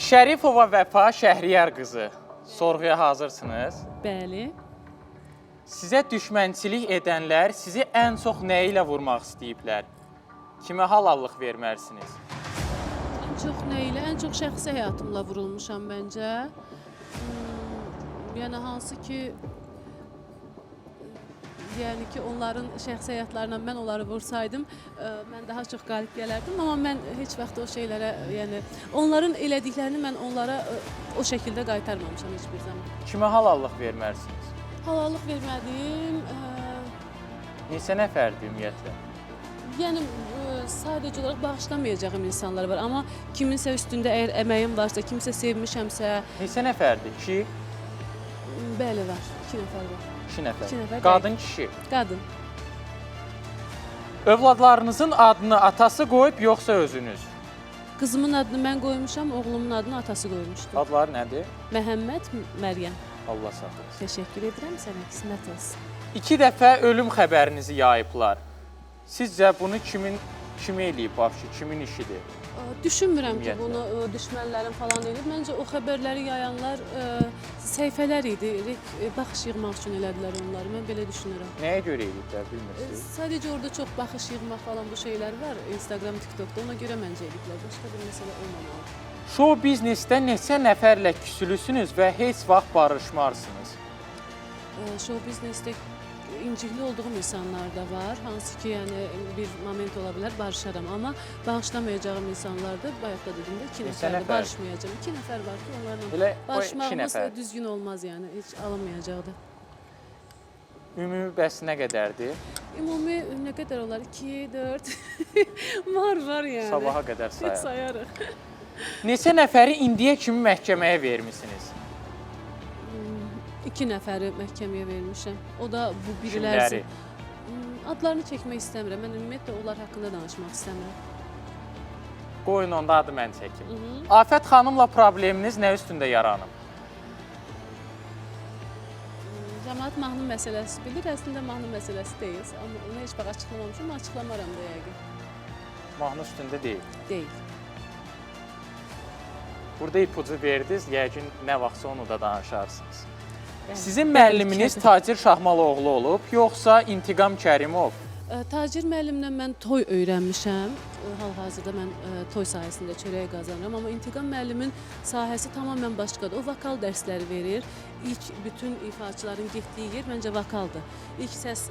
Şərifova Vəfa Şəhriyar qızı, sorğuya hazırsınız? Bəli. Sizə düşmənçilik edənlər sizi ən çox nə ilə vurmaq istəyiblər? Kimə halallıq verməlisiniz? Ən çox nə ilə? Ən çox şəxsi həyatımla vurulmuşam məncə. Yəni hansı ki, onların şəxsi həyatlarına mən onları vursaydım, mən daha çox qalib gələrdim. Amma mən heç vaxt o şeylərə, yəni onların elədiklərini mən onlara o şəkildə qaytarmamışam heç bir zaman. Kimə halallıq verməlisiniz? Halallıq vermədiyim, Neçə nəfərdir ümumiyyətlə? yəni sadəcə olaraq bağışlamayacağım insanlar var. Amma kiminsə üstündə əgər əməyim varsa, kimsə sevmişəmsə... Neçə nəfərdir? 2? Bəli, var. 2 nəfər var. 2 nəfər. 2 nəfər. Qadın, kişi. Qadın. Övladlarınızın adını atası qoyub, yoxsa özünüz? Qızımın adını mən qoymuşam, oğlumun adını atası qoymuşdu. Adları nədir? Məhəmməd, Məryəm. Allah saxlasın. Təşəkkür edirəm sənə, qismət olsun. 2 dəfə ölüm xəbərinizi yayıblar. Sizcə bunu kim eləyib, kimin işidir? Düşünmürəm ki, bunu düşmənlərin falan eləyib. Məncə o xəbərləri yayanlar səhifələr idi. Baxış yığmaq üçün elədilər onları. Mən belə düşünürəm. Nəyə görə eləyiblər, bilmirsiniz? Sadəcə orada çox baxış yığmaq falan bu şeylər var. Instagram, TikTokda. Ona görə məncə eləyiblər. Başqa bir məsələ olmamalı. Show biznesdə neçə nəfərlə küsülüsünüz və heç vaxt barışmarsınız? Show biznesdə incikli olduğum insanlar da var. Hansı ki, yəni bir moment ola bilər, barışaram. Amma bağışlamayacağım insanlar da, bayaq da dedim də 2 nəfərlə barışmayacağım. 2 nəfər var ki, onlarla barışmağımız düzgün olmaz, yəni heç alınmayacaqdır. Ümumi bəs nə qədərdir? Ümumi nə qədər olar? 2, 4, var yəni. Sabaha qədər sayarıq. Sayarıq. Neçə nəfəri indiyə kimi məhkəməyə vermisiniz? 2 nəfəri məhkəməyə vermişəm. O da bu bir il Kimləri? Adlarını çəkmək istəmirəm. Mən ümumiyyətlə onlar haqqında danışmaq istəmirəm. Qoyun onda adı mən çəkim. Afət xanımla probleminiz nə üstündə yaranıb? Cəmaət mahnı məsələsi bilir. Əslində mahnı məsələsi deyil. Amma onu heç vaxt açıqlamamışam. Açıqlamaram da yəqin. Mahnı üstündə deyil. Deyil. Burada ipucu verdiniz. Yəqin nə vaxtsa onu da danışarsınız. Sizin müəlliminiz Tacir Şahmaloğlu olub, yoxsa İntiqam Kərimov? Tacir müəllimlə mən toy öyrənmişəm. Hal-hazırda mən toy sahəsində çörək qazanıram. Amma İntiqam müəllimin sahəsi tamamilə başqadır. O vokal dərsləri verir. İlk bütün ifaçıların getdiyi yer məncə vokaldır. İlk səs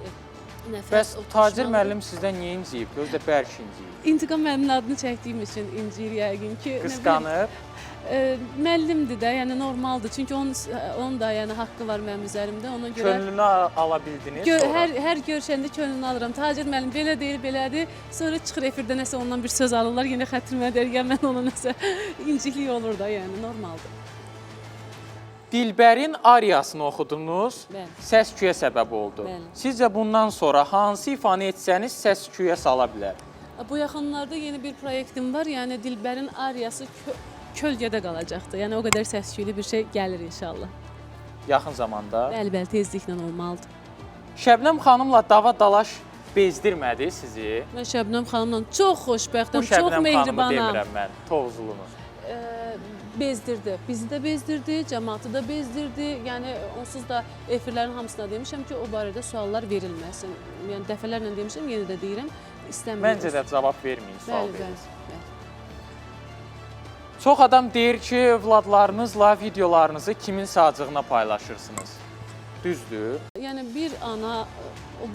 nəfəs... Bəs Tacir müəllim sizdən niyə inciyib? Gözdə bərk inciyib. İntiqam müəllimin adını çəkdiyim üçün inciyir yəqin ki. Qısqanıb? Müəllimdir də, yəni normaldır. Çünki onun da yəni haqqı var mənim üzərimdə. Ona görə könlünü ala bildiniz sonra? Hər görüşəndə könlünü alıram. Tacir müəllim belə deyir, belədir. Sonra çıxır efirdə nəsə ondan bir söz alırlar, yenə xətrimə deyir, ya mən ona nəsə inciklik olur da, yəni normaldır. Dilbərin ariyasını oxudunuz, Bəli. səs-küyə səbəb oldu. Bəli. Sizcə bundan sonra hansı ifanı etsəniz səs-küyə sala bilər? Bu yaxınlarda yeni bir proyektim var. Yəni Dilbərin ariyası kölgədə qalacaqdır. Yəni o qədər səs-küylü bir şey gəlir inşallah. Yaxın zamanda. Bəli, tezliklə olmalıdır. Şəbnəm xanımla dava-dalaş bezdirmədi sizi? Mən Şəbnəm xanımla çox xoşbəxtəm, Bu çox Şəbnəm xanımı mehribanam. demirəm mən, Tovuzlunu. Bezdirdi. Bizi də bezdirdi, cəmaatı da bezdirdi. Yəni onsuz da efirlərin hamısına demişəm ki, o barədə suallar verilməsin. Yəni dəfələrlə demişəm, yenə də deyirəm, istəmirəm. Məncə də cavab verməyin, sual verin. Bəli. Çox adam deyir ki, övladlarınızla videolarınızı kimin sağcığına paylaşırsınız? Düzdür. Yəni bir ana,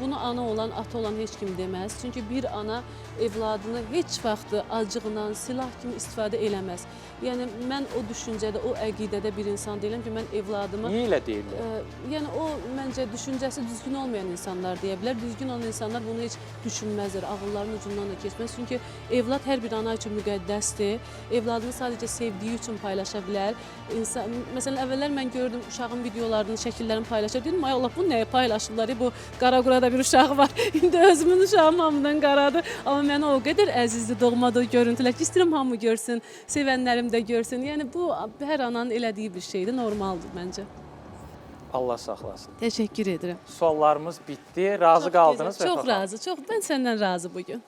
bunu ana olan, ata olan heç kim deməz. Çünki bir ana evladını heç vaxt acığından, silah kimi istifadə eləməz. Yəni mən o düşüncədə, o əqidədə bir insan deyiləm ki, mən evladımı... Niyə elə deyirlər? Yəni o məncə düşüncəsi düzgün olmayan insanlar deyə bilər. Düzgün olan insanlar bunu heç düşünməzlər, ağıllarının ucundan da keçməz. Çünki evlad hər bir ana üçün müqəddəsdir. Evladını sadəcə sevdiyi üçün paylaşa bilər. Məsələn, əvvəllər mən gördüm uşağın videolarını, şəkillərini paylaşır. Dedim, ay Allah, bu nəyə paylaşırlar? Bu qara-qurada bir uşağı var. İndi özümün uşağım hamıdan qaradır. Amma mənə o qədər əzizdir, doğmadır o görüntülər ki, istəyirəm hamı görsün, sevənlərim də görsün. Yəni bu hər ananın elədiyi bir şeydir, normaldır məncə. Allah saxlasın. Təşəkkür edirəm. Suallarımız bitdi. Razı qaldınız və çox razı, çox. Mən səndən razı bugün.